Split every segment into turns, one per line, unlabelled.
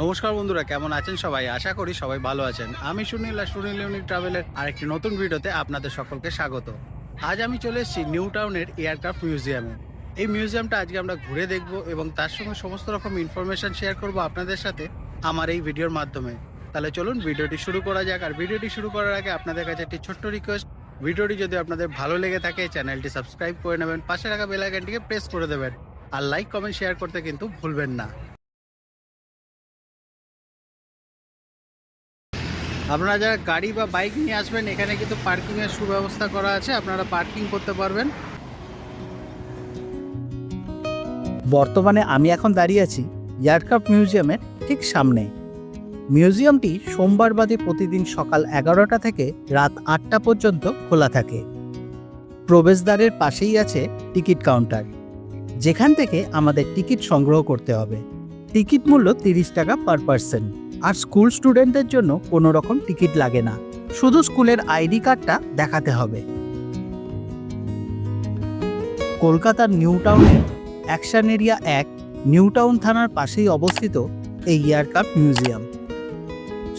নমস্কার বন্ধুরা, কেমন আছেন সবাই? আশা করি সবাই ভালো আছেন। আমি সুনীল আর সুনীল ইউনিক ট্রাভেলের আরেকটি নতুন ভিডিওতে আপনাদের সকলকে স্বাগত। আজ আমি চলে এসেছি নিউ টাউনের এয়ারক্রাফট মিউজিয়ামে। এই মিউজিয়ামটা আজকে আমরা ঘুরে দেখব এবং তার সঙ্গে সমস্ত রকম ইনফরমেশন শেয়ার করব আপনাদের সাথে আমার এই ভিডিওর মাধ্যমে। তাহলে চলুন ভিডিওটি শুরু করা যাক। আর ভিডিওটি শুরু করার আগে আপনাদের কাছে একটি ছোট্ট রিকোয়েস্ট, ভিডিওটি যদি আপনাদের ভালো লেগে থাকে চ্যানেলটি সাবস্ক্রাইব করে নেবেন, পাশে রাখা বেল আইকনটিকে প্রেস করে দেবেন আর লাইক কমেন্ট শেয়ার করতে কিন্তু ভুলবেন না। আপনারা যারা গাড়ি বা বাইক নিয়ে আসবেন, এখানে কিন্তু পার্কিংয়ের সুব্যবস্থা করা আছে, আপনারা পার্কিং করতে পারবেন।
বর্তমানে আমি এখন দাঁড়িয়ে আছি এয়ারক্রাফট মিউজিয়ামের ঠিক সামনে। মিউজিয়ামটি সোমবার বাদে প্রতিদিন সকাল 11টা থেকে রাত 8টা পর্যন্ত খোলা থাকে। প্রবেশদ্বারের পাশেই আছে টিকিট কাউন্টার, যেখান থেকে আমাদের টিকিট সংগ্রহ করতে হবে। টিকিট মূল্য 30 টাকা পার পার্সন। আর স্কুল স্টুডেন্টদের জন্য কোনো রকম টিকিট লাগে না, শুধু স্কুলের আইডি কার্ডটা দেখাতে হবে। কলকাতার নিউ টাউনের অ্যাকশন এরিয়া 1 নিউ টাউন থানার পাশেই অবস্থিত এই এয়ারক্রাফট মিউজিয়াম।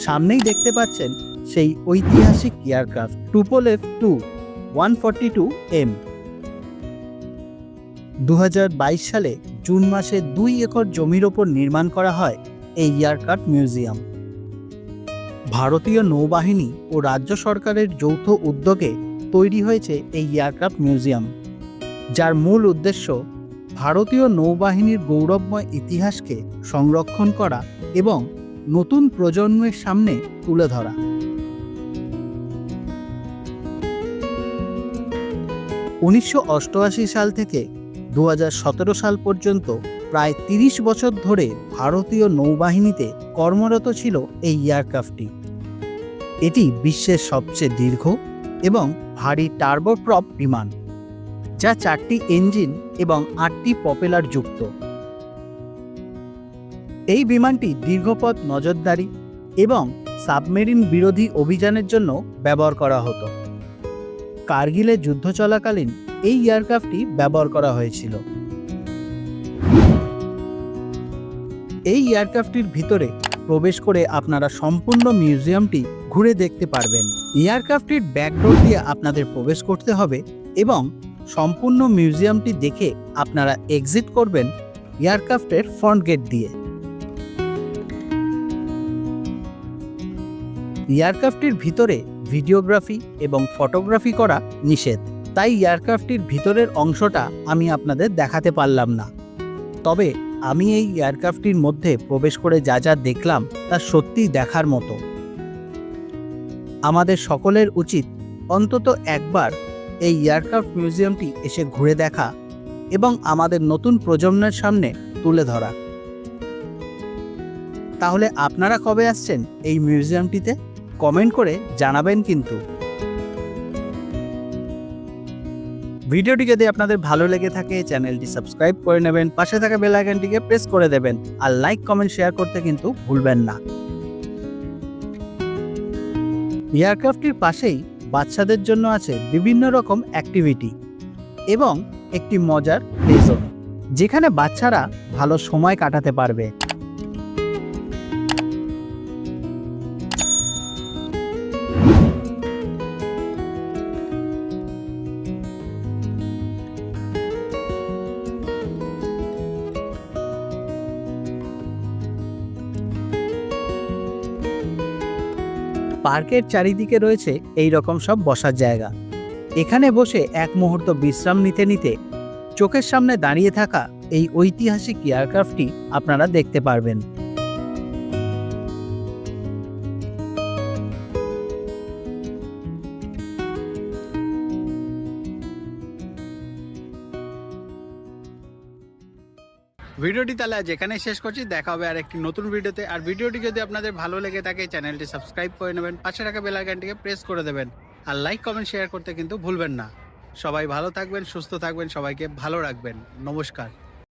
সামনেই দেখতে পাচ্ছেন সেই ঐতিহাসিক এয়ারক্রাফট টুপোল F2 142M। 2022 সালে জুন মাসে 2 একর জমির ওপর নির্মাণ করা হয় এই এয়ারক্রাফট মিউজিয়াম। ভারতীয় নৌবাহিনী ও রাজ্য সরকারের যৌথ উদ্যোগে তৈরি হয়েছে এই এয়ারক্রাফট মিউজিয়াম, যার মূল উদ্দেশ্য ভারতীয় নৌবাহিনীর গৌরবময় ইতিহাসকে সংরক্ষণ করা এবং নতুন প্রজন্মের সামনে তুলে ধরা। (1988) সাল থেকে 2017 সাল পর্যন্ত প্রায় 30 বছর ধরে ভারতীয় নৌবাহিনীতে কর্মরত ছিল এই এয়ারক্রাফটটি। এটি বিশ্বের সবচেয়ে দীর্ঘ এবং ভারী টার্বোপ্রপ বিমান, যা 4টি ইঞ্জিন এবং 8টি প্রপেলার যুক্ত। এই বিমানটি দীর্ঘপথ নজরদারি এবং সাবমেরিন বিরোধী অভিযানের জন্য ব্যবহার করা হতো। কার্গিলে যুদ্ধ চলাকালীন এই এয়ারক্রাফটটি ব্যবহার করা হয়েছিল। এই এয়ারক্রাফটটির ভিতরে প্রবেশ করে আপনারা সম্পূর্ণ মিউজিয়ামটি ঘুরে দেখতে পারবেন। এয়ারক্রাফটটির ব্যাকডোর দিয়ে আপনাদের প্রবেশ করতে হবে এবং সম্পূর্ণ মিউজিয়ামটি দেখে আপনারা এক্সিট করবেন এয়ারক্রাফটের ফ্রন্ট গেট দিয়ে। এয়ারক্রাফটটির ভিতরে ভিডিওগ্রাফি এবং ফটোগ্রাফি করা নিষেধ, তাই এয়ারক্রাফটটির ভিতরের অংশটা আমি আপনাদের দেখাতে পারলাম না। তবে আমি এই এয়ারক্রাফটটির মধ্যে প্রবেশ করে যা যা দেখলাম তা সত্যিই দেখার মতো। আমাদের সকলের উচিত অন্তত একবার এই এয়ারক্রাফট মিউজিয়ামটি এসে ঘুরে দেখা এবং আমাদের নতুন প্রজন্মের সামনে তুলে ধরা। তাহলে আপনারা কবে আসছেন এই মিউজিয়ামটিতে? কমেন্ট করে জানাবেন কিন্তু। ভিডিওটি যদি আপনাদের ভালো লেগে থাকে চ্যানেলটি সাবস্ক্রাইব করে নেবেন, পাশে থাকা বেল আইকনটিকে প্রেস করে দেবেন আর লাইক কমেন্ট শেয়ার করতে কিন্তু ভুলবেন না। এয়ারক্রাফটটির পাশেই বাচ্চাদের জন্য আছে বিভিন্ন রকম অ্যাক্টিভিটি এবং একটি মজার প্লে জোন, যেখানে বাচ্চারা ভালো সময় কাটাতে পারবে। পার্কের চারিদিকে রয়েছে এই রকম সব বসার জায়গা। এখানে বসে এক মুহূর্ত বিশ্রাম নিতে নিতে চোখের সামনে দাঁড়িয়ে থাকা এই ঐতিহাসিক এয়ারক্রাফটটি আপনারা দেখতে পারবেন।
ভিডিওটি তাহলে আজ এখানে শেষ করছি, দেখা হবে আর একটি নতুন ভিডিওতে। আর ভিডিওটি যদি আপনাদের ভালো লেগে থাকে চ্যানেলটি সাবস্ক্রাইব করে নেবেন, পাশে রাখা বেল আইকনটিকে প্রেস করে দেবেন আর লাইক কমেন্ট শেয়ার করতে কিন্তু ভুলবেন না। সবাই ভালো থাকবেন, সুস্থ থাকবেন, সবাইকে ভালো রাখবেন। নমস্কার।